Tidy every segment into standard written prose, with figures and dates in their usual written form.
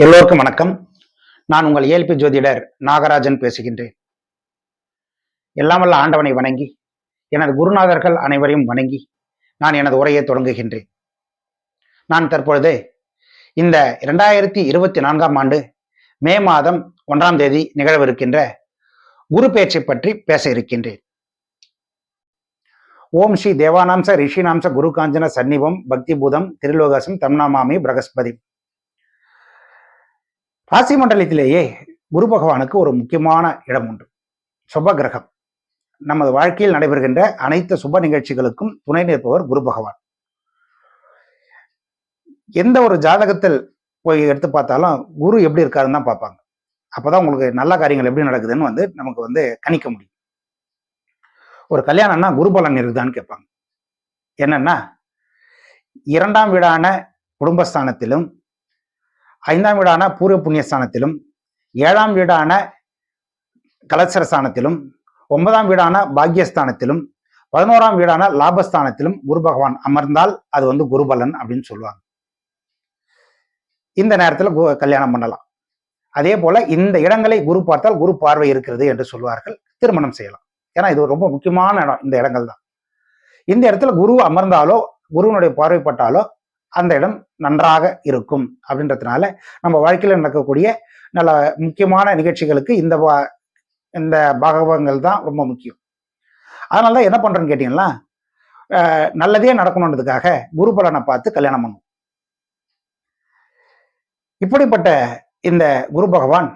எல்லோருக்கும் வணக்கம். நான் உங்கள் ஏல்பி ஜோதிடர் நாகராஜன் பேசுகின்றேன். எல்லாம் வல்ல ஆண்டவனை வணங்கி எனது குருநாதர்கள் அனைவரையும் வணங்கி நான் எனது உரையை தொடங்குகின்றேன். நான் தற்பொழுது இந்த 2024ஆம் ஆண்டு மே மாதம் 1ஆம் தேதி நிகழவிருக்கின்ற குரு பெயர்ச்சி பற்றி பேச இருக்கின்றேன். ஓம் ஸ்ரீ தேவானாம்ச ரிஷிநாம்ச குரு காஞ்சன சன்னிவம் பக்தி பூதம் திருலோகாசம் தம்நாமாமி பிரகஸ்பதி. ராசி மண்டலத்திலேயே குரு பகவானுக்கு ஒரு முக்கியமான இடம் உண்டு. சுப கிரகம். நமது வாழ்க்கையில் நடைபெறுகின்ற அனைத்து சுப நிகழ்ச்சிகளுக்கும் துணை நிற்பவர் குரு பகவான். எந்த ஒரு ஜாதகத்தில் போய் எடுத்து பார்த்தாலும் குரு எப்படி இருக்காருன்னு தான் பார்ப்பாங்க. அப்போதான் உங்களுக்கு நல்ல காரியங்கள் எப்படி நடக்குதுன்னு நமக்கு கணிக்க முடியும். ஒரு கல்யாணம்னா குரு பலன் இருக்குதான்னு கேட்பாங்க. என்னன்னா 2ஆம் வீடான குடும்பஸ்தானத்திலும் 5ஆம் வீடான பூர்வ புண்ணியஸ்தானத்திலும் 7ஆம் வீடான கலசரஸ்தானத்திலும் 9ஆம் வீடான பாக்யஸ்தானத்திலும் 11ஆம் வீடான லாபஸ்தானத்திலும் குரு பகவான் அமர்ந்தால் அது குருபலன் அப்படின்னு சொல்லுவாங்க. இந்த நேரத்தில் கல்யாணம் பண்ணலாம். அதே போல இந்த இடங்களை குரு பார்த்தால் குரு பார்வை இருக்கிறது என்று சொல்வார்கள். திருமணம் செய்யலாம். ஏன்னா இது ரொம்ப முக்கியமான இடம். இந்த இடங்கள் தான். இந்த இடத்துல குரு அமர்ந்தாலோ குருவனுடைய பார்வைப்பட்டாலோ அந்த இடம் நன்றாக இருக்கும். அப்படின்றதுனால நம்ம வாழ்க்கையில் நடக்கக்கூடிய நல்ல முக்கியமான நிகழ்ச்சிகளுக்கு இந்த பாகவங்கள் தான் ரொம்ப முக்கியம். அதனால தான் என்ன பண்றேன்னு கேட்டீங்கன்னா, நல்லதே நடக்கணுன்றதுக்காக குரு பலனை பார்த்து கல்யாணம் பண்ணும். இப்படிப்பட்ட இந்த குரு பகவான்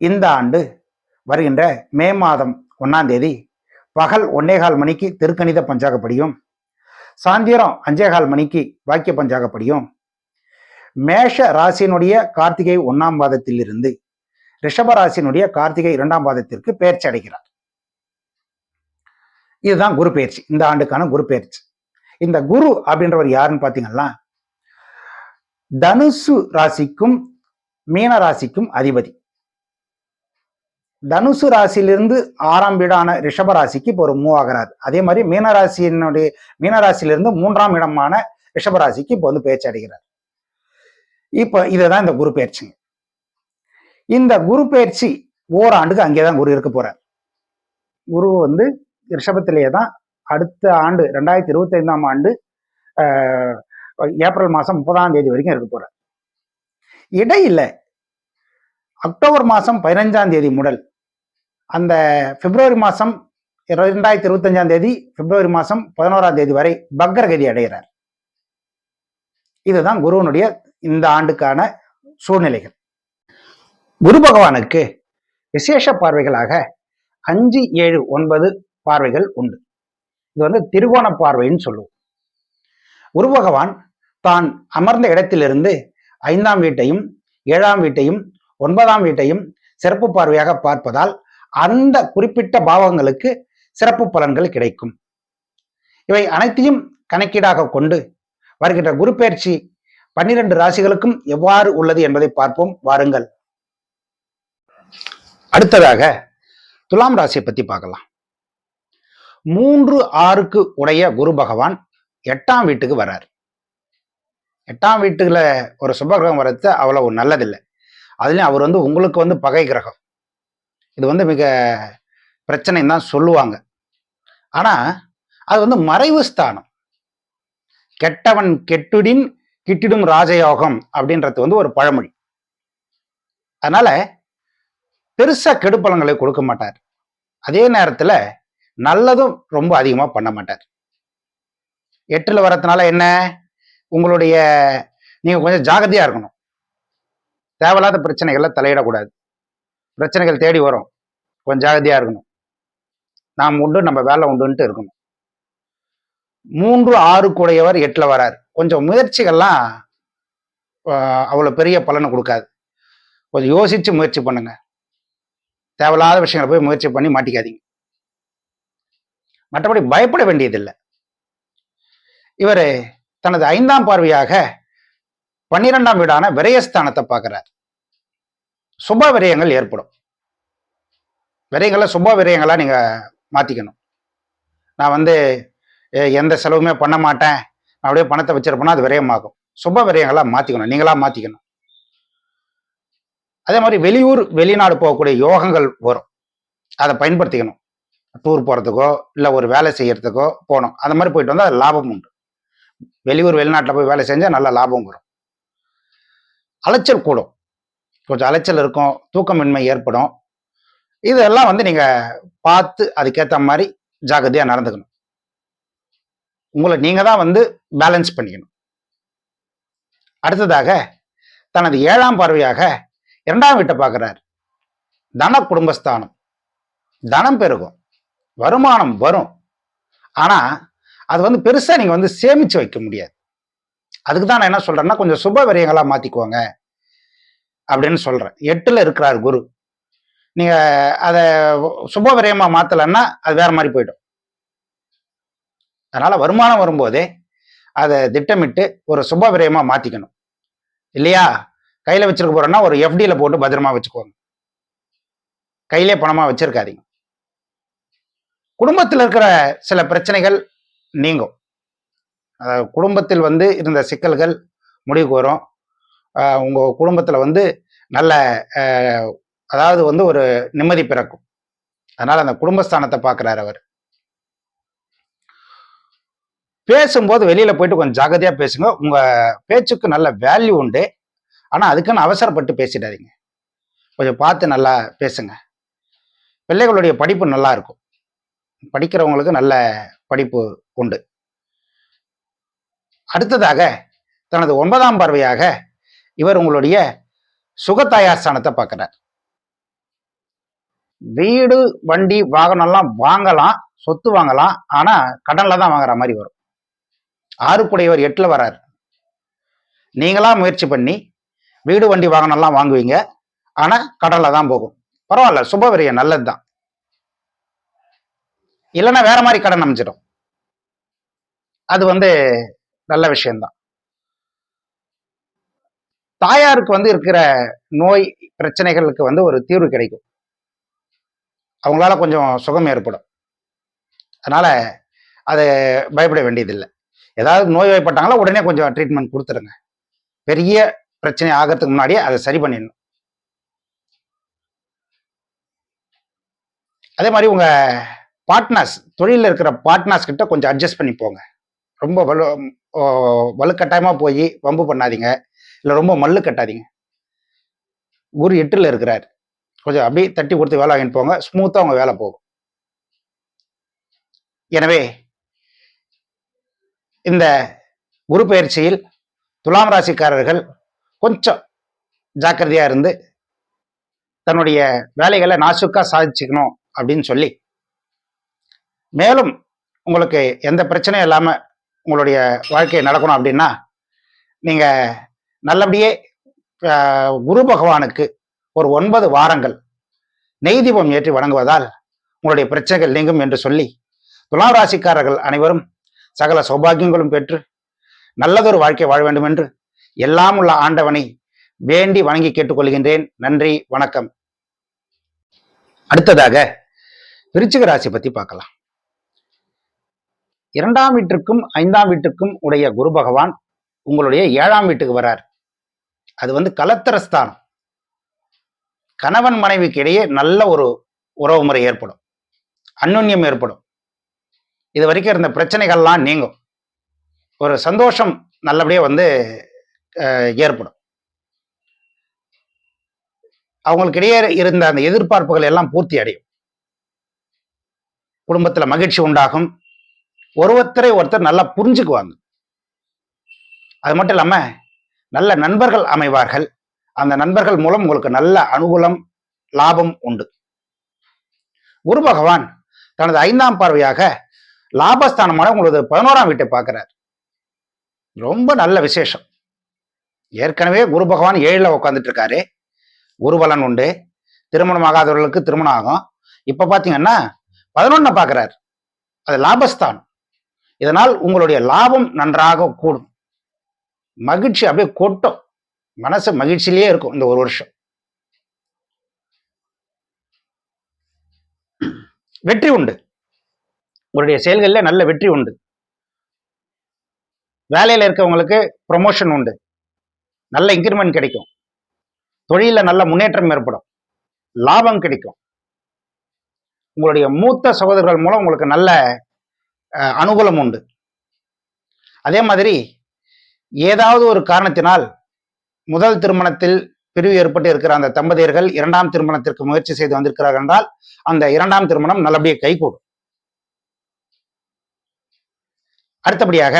இந்த ஆண்டு வருகின்ற மே மாதம் 1ஆம் தேதி பகல் 1:15 மணிக்கு திருக்கணித பஞ்சாகப்படியும், சாயந்திரம் 5:15 மணிக்கு வாக்கிய பஞ்சாகப்படியும் மேஷ ராசியினுடைய கார்த்திகை 1ஆம் பாதத்திலிருந்து ரிஷப ராசியினுடைய கார்த்திகை 2ஆம் பாதத்திற்கு பெயர்ச்சி அடைகிறார். இதுதான் குரு பெயர்ச்சி. இந்த ஆண்டுக்கான குரு பெயர்ச்சி. இந்த குரு அப்படின்றவர் யாருன்னு பார்த்தீங்கன்னா, தனுசு ராசிக்கும் மீன ராசிக்கும் அதிபதி. தனுசு ராசியிலிருந்து 6ஆம் வீடான ரிஷப ராசிக்கு இப்போ ஒரு மூவ் ஆகிறார். அதே மாதிரி மீனராசியிலிருந்து 3ஆம் இடமான ரிஷப ராசிக்கு இப்போ பெயர்ச்சி அடைகிறார். இப்போ இதுதான் இந்த குரு பெயர்ச்சிங்க. இந்த குரு பெயர்ச்சி ஓராண்டுக்கு அங்கேதான் குரு இருக்க போறார். குரு ரிஷபத்திலேயே தான் அடுத்த ஆண்டு 2025ஆம் ஆண்டு ஏப்ரல் மாதம் 30ஆம் தேதி வரைக்கும் இருக்க போறார். இடையில அக்டோபர் மாதம் 15ஆம் தேதி முதல் அந்த பிப்ரவரி மாதம் 2025ஆம் தேதி பிப்ரவரி மாதம் 11ஆம் தேதி வரை பக்ரகதி அடைகிறார். இதுதான் குருவனுடைய இந்த ஆண்டுக்கான சூழ்நிலைகள். குரு பகவானுக்கு விசேஷ பார்வைகளாக 5, 7, 9 பார்வைகள் உண்டு. இது திரிகோண பார்வைன்னு சொல்லுவோம். குரு பகவான் தான் அமர்ந்த இடத்திலிருந்து 5ஆம் வீட்டையும் 7ஆம் வீட்டையும் 9ஆம் வீட்டையும் சிறப்பு பார்வையாக பார்ப்பதால் அந்த குறிப்பிட்ட பாவங்களுக்கு சிறப்பு பலன்கள் கிடைக்கும். இவை அனைத்தையும் கணக்கீடாக கொண்டு வருகின்ற குரு பெயர்ச்சி 12 ராசிகளுக்கும் எவ்வாறு உள்ளது என்பதை பார்ப்போம். வாருங்கள். அடுத்ததாக துலாம் ராசியை பத்தி பார்க்கலாம். 3, 6க்கு உடைய குரு பகவான் 8ஆம் வீட்டுக்கு வர்றார். 8ஆம் வீட்டுல ஒரு சுபகிரகம் வர்றது அவ்வளவு நல்லதில்லை. அதுலயும் அவர் உங்களுக்கு பகை கிரகம். இது மிக பிரச்சனைன்னு தான் சொல்லுவாங்க. ஆனா அது மறைவு ஸ்தானம். கெட்டவன் கெட்டுடின் கிட்டிடும் ராஜயோகம் அப்படின்றது ஒரு பழமொழி. அதனால பெருசா கெடுபலங்களை கொடுக்க மாட்டார். அதே நேரத்துல நல்லதும் ரொம்ப அதிகமா பண்ண மாட்டார். 8ல வரதுனால என்ன, உங்களுடைய நீங்க கொஞ்சம் ஜாகிரதையா இருக்கணும். தேவையில்லாத பிரச்சனைகள்ல தலையிடக்கூடாது. பிரச்சனைகள் தேடி வரும். கொஞ்சம் ஜாகிரதையா இருக்கணும். நாம் உண்டு நம்ம வேலை உண்டுன்ட்டு இருக்கணும். 3, 6 கூடையவர் 8ல வராரு. கொஞ்சம் முயற்சிகள்லாம் அவ்வளவு பெரிய பலனை கொடுக்காது. கொஞ்சம் யோசிச்சு முயற்சி பண்ணுங்க. தேவையில்லாத விஷயங்களை போய் முயற்சி பண்ணி மாட்டிக்காதீங்க. மற்றபடி பயப்பட வேண்டியதில்லை. இவர் தனது 5ஆம் பார்வையாக 12ஆம் வீடான விரயஸ்தானத்தை பார்க்கிறார். சுப விரயங்கள் ஏற்படும். விரயங்களை சுப விரயங்களா நீங்க மாத்திக்கணும். நான் எந்த செலவுமே பண்ண மாட்டேன், நான் அப்படியே பணத்தை வச்சிருப்பேன்னா அது விரயமாகும். சுப விரயங்களா மாத்திக்கணும். நீங்களா மாத்திக்கணும். அதே மாதிரி வெளியூர் வெளிநாடு போகக்கூடிய யோகங்கள் வரும். அதை பயன்படுத்திக்கணும். டூர் போகிறதுக்கோ இல்லை ஒரு வேலை செய்யறதுக்கோ போகணும். அந்த மாதிரி போயிட்டு வந்தால் அது லாபம் உண்டு. வெளியூர் வெளிநாட்டில் போய் வேலை செஞ்சால் நல்ல லாபம் வரும். அலைச்சல் கூடும், கொஞ்சம் அலைச்சல் இருக்கும், தூக்கமின்மை ஏற்படும். இதெல்லாம் வந்து நீங்கள் பார்த்து அதுக்கேற்ற மாதிரி ஜாக்கிரதையாக நடந்துக்கணும். உங்களை நீங்கள் தான் வந்து பேலன்ஸ் பண்ணிக்கணும். அடுத்ததாக தனது 7ஆம் பார்வையாக 2ஆம் வீட்டை பார்க்குறார். தன குடும்பஸ்தானம். தனம் பெருகும், வருமானம் வரும். ஆனால் அது வந்து பெருசாக நீங்கள் வந்து சேமித்து வைக்க முடியாது. அதுக்கு தான் நான் என்ன சொல்கிறேன்னா, கொஞ்சம் சுப விரயங்களாக மாற்றிக்குவாங்க அப்படின்னு சொல்கிறேன். 8ல் இருக்கிறார் குரு. நீங்கள் அதை சுப விரயமாக மாற்றலைன்னா அது வேற மாதிரி போயிடும். அதனால் வருமானம் வரும்போதே அதை திட்டமிட்டு ஒரு சுப விரயமாக மாற்றிக்கணும். இல்லையா, கையில் வச்சிருக்க போகிறோன்னா ஒரு எஃப்டியில் போட்டு பத்திரமா வச்சுக்கோங்க. கையிலே பணமாக வச்சிருக்காதீங்க. குடும்பத்தில் இருக்கிற சில பிரச்சனைகள் நீங்கும். குடும்பத்தில் வந்து இருந்த சிக்கல்கள் முடிவுக்கு வரும். உங்கள் குடும்பத்தில் வந்து நல்ல அதாவது வந்து ஒரு நிம்மதி பிறக்கும். அதனால் அந்த குடும்பஸ்தானத்தை பார்க்குறாரு அவர். பேசும்போது வெளியில் போயிட்டு கொஞ்சம் ஜாகிரதையாக பேசுங்க. உங்கள் பேச்சுக்கு நல்ல வேல்யூ உண்டு. ஆனால் அதுக்குன்னு அவசரப்பட்டு பேசிடாதீங்க. கொஞ்சம் பார்த்து நல்லா பேசுங்க. பிள்ளைகளுடைய படிப்பு நல்லா இருக்கும். படிக்கிறவங்களுக்கு நல்ல படிப்பு உண்டு. அடுத்ததாக தனது 9ஆம் பார்வையாக இவர் உங்களுடைய சுகத்தாயாஸ்தானத்தை பார்க்கிறார். வீடு, வண்டி, வாகனம்லாம் வாங்கலாம், சொத்து வாங்கலாம். ஆனா கடன்ல தான் வாங்குற மாதிரி வரும். 6 8ல் வராரு. நீங்களா முயற்சி பண்ணி வீடு, வண்டி, வாகனம்லாம் வாங்குவீங்க. ஆனா கடன்ல தான் போகும். பரவாயில்ல, சுபவிரயம் நல்லது தான். இல்லைன்னா வேற மாதிரி கடன் அமைச்சிடும். அது வந்து நல்ல விஷயம்தான். தாயாருக்கு வந்து இருக்கிற நோய் பிரச்சனைகளுக்கு வந்து ஒரு தீர்வு கிடைக்கும். அவங்களால கொஞ்சம் சுகம் ஏற்படும். அதனால அதை பயப்பட வேண்டியதில்லை. ஏதாவது நோய்வாய்ப்பட்டாங்களா உடனே கொஞ்சம் ட்ரீட்மெண்ட் கொடுத்துருங்க. பெரிய பிரச்சனை ஆகிறதுக்கு முன்னாடியே அதை சரி பண்ணிடணும். அதே மாதிரி உங்க பார்ட்னர்ஸ், தொழிலில் இருக்கிற பார்ட்னர்ஸ் கிட்ட கொஞ்சம் அட்ஜஸ்ட் பண்ணி போங்க. ரொம்ப வலுக்கட்டாயமாக போய் வம்பு பண்ணாதீங்க, இல்லை ரொம்ப மல்லு கட்டாதீங்க. குரு 8ல் இருக்கிறார். கொஞ்சம் அப்படியே தட்டி கொடுத்து வேலை வாங்கிட்டு போங்க. ஸ்மூத்தாக அவங்க வேலை போகும். எனவே இந்த குரு பயிற்சியில் துலாம் ராசிக்காரர்கள் கொஞ்சம் ஜாக்கிரதையாக இருந்து தன்னுடைய வேலைகளை நாசுக்காக சாதிச்சுக்கணும் அப்படின்னு சொல்லி, மேலும் உங்களுக்கு எந்த பிரச்சனையும் இல்லாமல் உங்களுடைய வாழ்க்கை நடக்கணும் அப்படின்னா நீங்கள் நல்லபடியே குரு பகவானுக்கு ஒரு 9 வாரங்கள் நெய் தீபம் ஏற்றி வணங்குவதால் உங்களுடைய பிரச்சனைகள் நீங்கும் என்று சொல்லி, துலாம் ராசிக்காரர்கள் அனைவரும் சகல சௌபாகியங்களும் பெற்று நல்லதொரு வாழ்க்கை வாழ வேண்டும் என்று எல்லாம் உள்ள ஆண்டவனை வேண்டி வணங்கி கேட்டுக்கொள்கின்றேன். நன்றி, வணக்கம். அடுத்ததாக விருச்சிக ராசி பத்தி பார்க்கலாம். 2ஆம் வீட்டிற்கும் 5ஆம் வீட்டுக்கும் உடைய குரு பகவான் உங்களுடைய 7ஆம் வீட்டுக்கு வரார். அது வந்து கலத்திரஸ்தானம். கணவன் மனைவிக்கு இடையே நல்ல ஒரு உறவு முறை ஏற்படும், அந்யோன்யம் ஏற்படும். இது வரைக்கும் இருந்த பிரச்சனைகள்லாம் நீங்கும். ஒரு சந்தோஷம் நல்லபடியாக வந்து ஏற்படும். அவங்களுக்கு இடையே இருந்த அந்த எதிர்பார்ப்புகள் எல்லாம் பூர்த்தி அடையும். குடும்பத்தில் மகிழ்ச்சி உண்டாகும். ஒருத்தரை ஒருத்தர் நல்லா புரிஞ்சுக்குவாங்க. அது மட்டும் இல்லாம நல்ல நண்பர்கள் அமைவார்கள். அந்த நண்பர்கள் மூலம் உங்களுக்கு நல்ல அனுகூலம், லாபம் உண்டு. குரு பகவான் தனது 5ஆம் பார்வையாக லாபஸ்தானமான உங்களது 11ஆம் வீட்டை பார்க்கிறார். ரொம்ப நல்ல விசேஷம். ஏற்கனவே குரு பகவான் 7ல் உட்காந்துட்டு இருக்காரு. குரு பலன் உண்டு. திருமணம் ஆகாதவர்களுக்கு திருமணம் ஆகும். இப்ப பாத்தீங்கன்னா 11 பார்க்கிறார். அது லாபஸ்தானம். இதனால் உங்களுடைய லாபம் நன்றாக கூடும். மகிழ்ச்சி அப்படியே கொட்டும். மனசு மகிழ்ச்சியிலேயே இருக்கும் இந்த ஒரு வருஷம். வெற்றி உண்டு. உங்களுடைய செயல்களில் நல்ல வெற்றி உண்டு. வேலையில் இருக்கவங்களுக்கு ப்ரொமோஷன் உண்டு. நல்ல இன்கிரிமெண்ட் கிடைக்கும். தொழில நல்ல முன்னேற்றம் ஏற்படும், லாபம் கிடைக்கும். உங்களுடைய மூத்த சகோதரர்கள் மூலம் உங்களுக்கு நல்ல அனுகூலம் உண்டு. அதே மாதிரி ஏதாவது ஒரு காரணத்தினால் முதல் திருமணத்தில் பிரிவு ஏற்பட்டு இருக்கிற அந்த தம்பதியர்கள் இரண்டாம் திருமணத்திற்கு முயற்சி செய்து வந்திருக்கிறார்கள் என்றால் அந்த இரண்டாம் திருமணம் நல்லபடியாக கைகூடும். அடுத்தபடியாக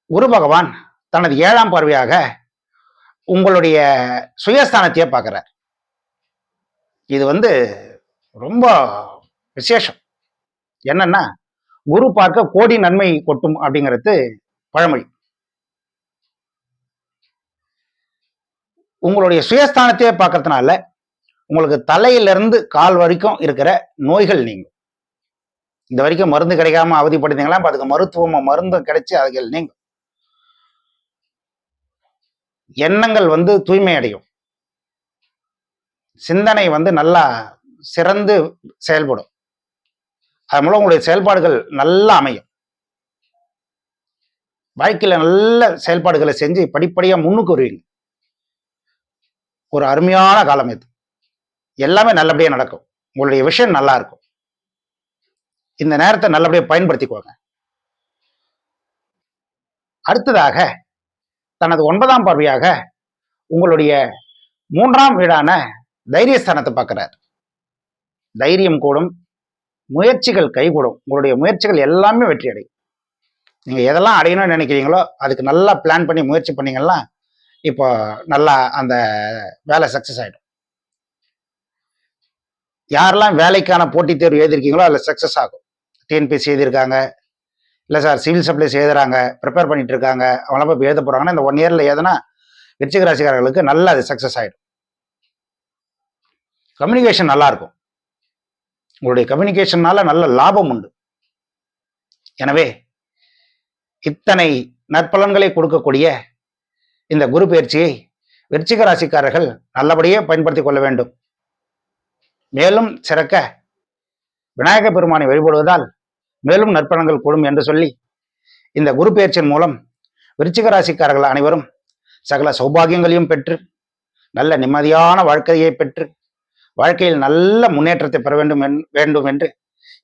குரு பகவான் தனது 7ஆம் பார்வையாக உங்களுடைய சுயஸ்தானத்தையே பார்க்கிறார். இது ரொம்ப விசேஷம். என்னன்னா, குரு பார்க்க கோடி நன்மை கொட்டும் அப்படிங்கிறது பழமொழி. உங்களுடைய சுயஸ்தானத்தையே பார்க்கறதுனால உங்களுக்கு தலையிலிருந்து கால் வரைக்கும் இருக்கிற நோய்கள் நீங்கும். இந்த வரைக்கும் மருந்து கிடைக்காம அவதிப்படுத்தீங்களா, அதுக்கு மருந்து கிடைச்சி அதுகள் நீங்கும். எண்ணங்கள் தூய்மை அடையும். சிந்தனை நல்லா சிறந்து செயல்படும். அது மூலம் உங்களுடைய செயல்பாடுகள் நல்லா அமையும். வாழ்க்கையில நல்ல செயல்பாடுகளை செஞ்சு படிப்படியா முன்னுக்கு வருவீங்க. ஒரு அருமையான காலம் இது. எல்லாமே நல்லபடியா நடக்கும். உங்களுடைய விஷயம் நல்லா இருக்கும். இந்த நேரத்தை நல்லபடியா பயன்படுத்திக்கோங்க. அடுத்ததாக தனது 9ஆம் பார்வையாக உங்களுடைய 3ஆம் வீடான தைரியஸ்தானத்தை பார்க்கிறார். தைரியம் கூடும், முயற்சிகள் கைகூடும். உங்களுடைய முயற்சிகள் எல்லாமே வெற்றி அடையும். நீங்க எதெல்லாம் அடையணும்னு நினைக்கிறீங்களோ அதுக்கு நல்லா பிளான் பண்ணி முயற்சி பண்ணீங்கன்னா இப்போ நல்லா அந்த வேலை சக்சஸ் ஆயிடும். யாரெல்லாம் வேலைக்கான போட்டித் தேர்வு எழுதிருக்கீங்களோ அதில் சக்சஸ் ஆகும். டிஎன்பிஎஸ்சி எழுதியிருக்காங்க, இல்லை சார் சிவில் சப்ளைஸ் எழுதுறாங்க, ப்ரிப்பேர் பண்ணிட்டு இருக்காங்க, அவங்களாம் போய் எழுத போறாங்கன்னா இந்த 1 இயர்ல எதனா விருச்சிக ராசிக்காரர்களுக்கு நல்லா அது சக்சஸ் ஆயிடும். கம்யூனிகேஷன் நல்லா இருக்கும். உங்களுடைய கம்யூனிகேஷன்னால நல்ல லாபம் உண்டு. எனவே இத்தனை நற்பலன்களை கொடுக்கக்கூடிய இந்த குரு பயிற்சியை விருச்சிக ராசிக்காரர்கள் நல்லபடியே பயன்படுத்திக் கொள்ள வேண்டும். மேலும் சிறக்க விநாயக பெருமானை வழிபடுவதால் மேலும் நற்பலன்கள் கூடும் என்று சொல்லி இந்த குரு பயிற்சியின் மூலம் விருச்சிக ராசிக்காரர்கள் அனைவரும் சகல சௌபாகியங்களையும் பெற்று நல்ல நிம்மதியான வாழ்க்கையை பெற்று வாழ்க்கையில் நல்ல முன்னேற்றத்தை பெற வேண்டும் என்று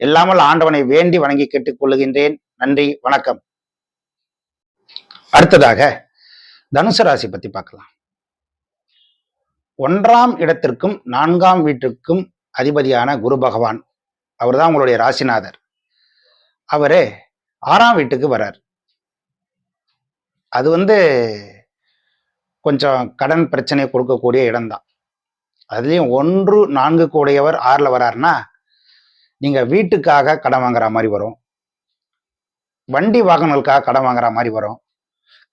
எல்லாமல் ஆண்டவனை வேண்டி வணங்கி கேட்டுக் கொள்ளுகின்றேன். நன்றி, வணக்கம். அடுத்ததாக தனுசு ராசி பத்தி பார்க்கலாம். 1ஆம் இடத்திற்கும் 4ஆம் வீட்டிற்கும் அதிபதியான குரு பகவான், அவர் தான் உங்களுடைய ராசிநாதர். அவரு 6ஆம் வீட்டுக்கு வர்றார். அது கொஞ்சம் கடன் பிரச்சனையை கொடுக்கக்கூடிய இடம்தான். அதுலேயும் 1, 4 கூடையவர் 6ல் வர்றாருன்னா நீங்க வீட்டுக்காக கடன் வாங்குற மாதிரி வரும், வண்டி வாகனங்களுக்காக கடன் வாங்குற மாதிரி வரும்,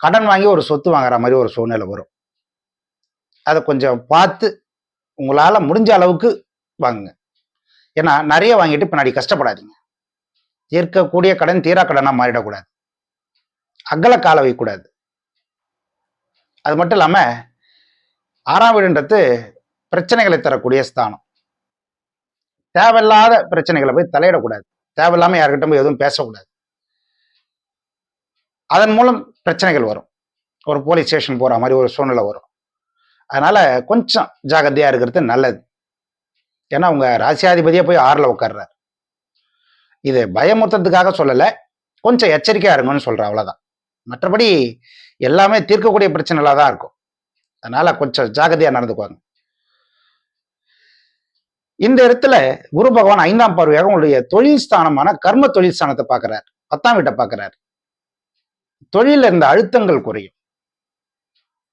கடன் வாங்கி ஒரு சொத்து வாங்குற மாதிரி ஒரு சூழ்நிலை வரும். அதை கொஞ்சம் பார்த்து உங்களால முடிஞ்ச அளவுக்கு வாங்குங்க. ஏன்னா நிறைய வாங்கிட்டு பின்னாடி கஷ்டப்படாதீங்க. தீர்க்கக்கூடிய கடன் தீரா கடனா மாறிடக்கூடாது, அகல கால வைக்கக்கூடாது. அது மட்டும் இல்லாம 6ஆம் வீடுன்றது பிரச்சனைகளை தரக்கூடிய ஸ்தானம். தேவையில்லாத பிரச்சனைகளை போய் தலையிடக்கூடாது. தேவையில்லாம யார்கிட்ட போய் எதுவும் பேசக்கூடாது. அதன் மூலம் பிரச்சனைகள் வரும். ஒரு போலீஸ் ஸ்டேஷன் போற மாதிரி ஒரு சூழ்நிலை வரும். அதனால கொஞ்சம் ஜாகிரதையா இருக்கிறது நல்லது. ஏன்னா உங்க ராசியாதிபதியே போய் 6ல் உட்கார்றாரு. இது பயமுறுத்ததுக்காக சொல்லலை, கொஞ்சம் எச்சரிக்கையா இருங்கன்னு சொல்றேன், அவ்வளவுதான். மற்றபடி எல்லாமே தீர்க்கக்கூடிய பிரச்சனைகளா தான் இருக்கும். அதனால கொஞ்சம் ஜாகிரதையா நடந்துக்குவாங்க. இந்த இடத்துல குரு பகவான் 5ஆம் பார்வையாக உங்களுடைய தொழில் ஸ்தானமான கர்ம தொழில் ஸ்தானத்தை பார்க்கிறார், 10ஆம் வீட்டை பார்க்கிறார். தொழில இருந்த அழுத்தங்கள் குறையும்.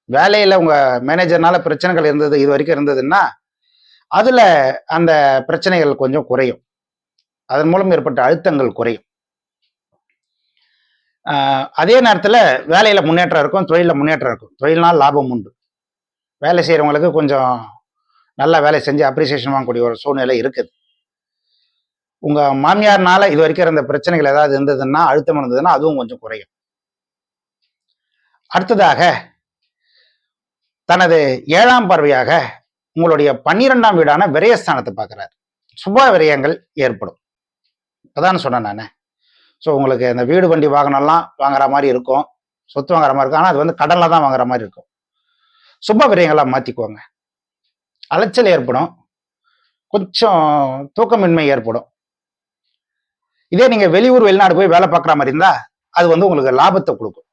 வேலையில உங்க மேனேஜர்னால பிரச்சனைகள் இருந்தது, இது வரைக்கும் இருந்ததுன்னா அதுல அந்த பிரச்சனைகள் கொஞ்சம் குறையும். அதன் மூலம் ஏற்பட்ட அழுத்தங்கள் குறையும். அதே நேரத்துல வேலையில முன்னேற்றம் இருக்கும், தொழில முன்னேற்றம் இருக்கும். தொழில்னால் லாபம் உண்டு. வேலை செய்யறவங்களுக்கு கொஞ்சம் நல்லா வேலை செஞ்சு அப்ரிசியேஷன் வாங்கக்கூடிய ஒரு சூழ்நிலை இருக்குது. உங்க மாமியார்னால இது வரைக்கும் இருந்த பிரச்சனைகள் ஏதாவது இருந்ததுன்னா, அழுத்தம் இருந்ததுன்னா அதுவும் கொஞ்சம் குறையும். அடுத்ததாக தனது 7ஆம் பார்வையாக உங்களுடைய 12ஆம் வீடான விரயஸ்தானத்தை பார்க்கிறார். சுப விரயங்கள் ஏற்படும். அதான் சொன்னேன் நான். ஸோ உங்களுக்கு இந்த வீடு வண்டி வாகனம்லாம் வாங்குற மாதிரி இருக்கும், சொத்து வாங்குற மாதிரி இருக்கும். ஆனால் அது கடனில் தான் வாங்குற மாதிரி இருக்கும். சுப விரயங்களா மாத்திக்குவாங்க. அலைச்சல் ஏற்படும், கொஞ்சம் தூக்கமின்மை ஏற்படும். இதே நீங்க வெளியூர் வெளிநாடு போய் வேலை பார்க்குற மாதிரி இருந்தா அது வந்து உங்களுக்கு லாபத்தை கொடுக்கும்.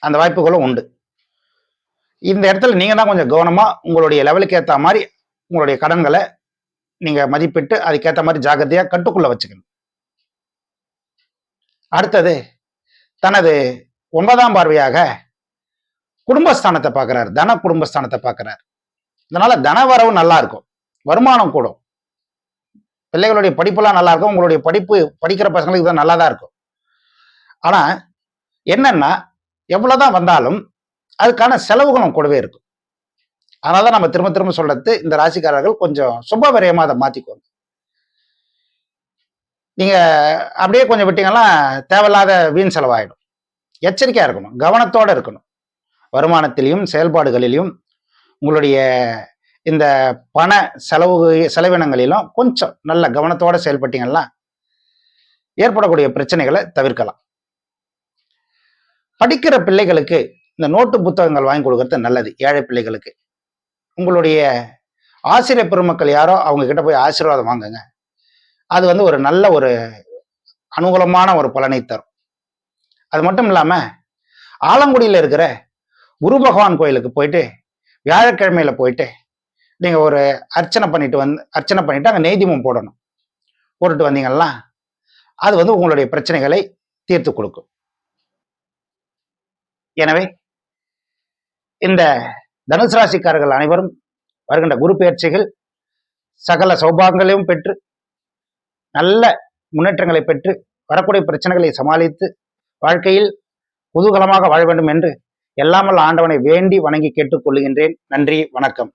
அந்த வாய்ப்புகளும் உண்டு. இந்த இடத்துல நீங்க தான் கொஞ்சம் கவனமா உங்களுடைய லெவலுக்கு ஏற்ற மாதிரி உங்களுடைய கடன்களை நீங்க மதிப்பிட்டு அதுக்கேற்ற மாதிரி ஜாக்கிரதையா கட்டுக்குள்ள வச்சுக்கணும். அடுத்தது தனது 9ஆம் பார்வையாக குடும்பஸ்தானத்தை பார்க்கிறார், தன குடும்பஸ்தானத்தை பார்க்கிறார். இதனால தனவரவு நல்லா இருக்கும், வருமானம் கூடும், பிள்ளைகளுடைய படிப்புலாம் நல்லா இருக்கும், உங்களுடைய படிப்பு படிக்கிற பசங்களுக்கு தான் நல்லா தான் இருக்கும். ஆனா என்னன்னா எவ்வளவுதான் வந்தாலும் அதுக்கான செலவுகளும் கூடவே இருக்கும். அதனால நம்ம திரும்ப திரும்ப சொல்றது, இந்த ராசிக்காரர்கள் கொஞ்சம் சுப விரயமா அதை மாத்திக்குவாங்க. நீங்க அப்படியே கொஞ்சம் விட்டீங்கன்னா தேவையில்லாத வீண் செலவாயிடும். எச்சரிக்கையா இருக்கணும், கவனத்தோட இருக்கணும். வருமானத்திலையும் செயல்பாடுகளிலும் உங்களுடைய இந்த பண செலவினங்களிலும் கொஞ்சம் நல்ல கவனத்தோட செயல்பட்டீங்கன்னா ஏற்படக்கூடிய பிரச்சனைகளை தவிர்க்கலாம். படிக்கிற பிள்ளைகளுக்கு இந்த நோட்டு புத்தகங்கள் வாங்கி கொடுக்கறது நல்லது. ஏழை பிள்ளைகளுக்கு உங்களுடைய ஆசிரியர் பெருமக்கள் யாரோ அவங்க கிட்ட போய் ஆசீர்வாதம் வாங்குங்க. அது வந்து ஒரு நல்ல ஒரு அனுகூலமான ஒரு பலனை தரும். அது மட்டும் இல்லாம ஆலங்குடியில் இருக்கிற குரு பகவான் கோயிலுக்கு போயிட்டு வியாழக்கிழமையில போயிட்டு நீங்க ஒரு அர்ச்சனை பண்ணிட்டு அங்க நெய்தீபம் போடணும். போட்டுட்டு வந்தீங்கன்னா அது வந்து உங்களுடைய பிரச்சனைகளை தீர்த்து கொடுக்கும். எனவே இந்த தனுசு ராசிக்காரர்கள் அனைவரும் வருகின்ற குரு பெயர்ச்சிகள் சகல சௌபாகங்களையும் பெற்று நல்ல முன்னேற்றங்களை பெற்று வரக்கூடிய பிரச்சனைகளை சமாளித்து வாழ்க்கையில் குதூகலமாக வாழ வேண்டும் என்று எல்லாமல் ஆண்டவனை வேண்டி வணங்கி கேட்டுக் கொள்ளுகின்றேன். நன்றி, வணக்கம்.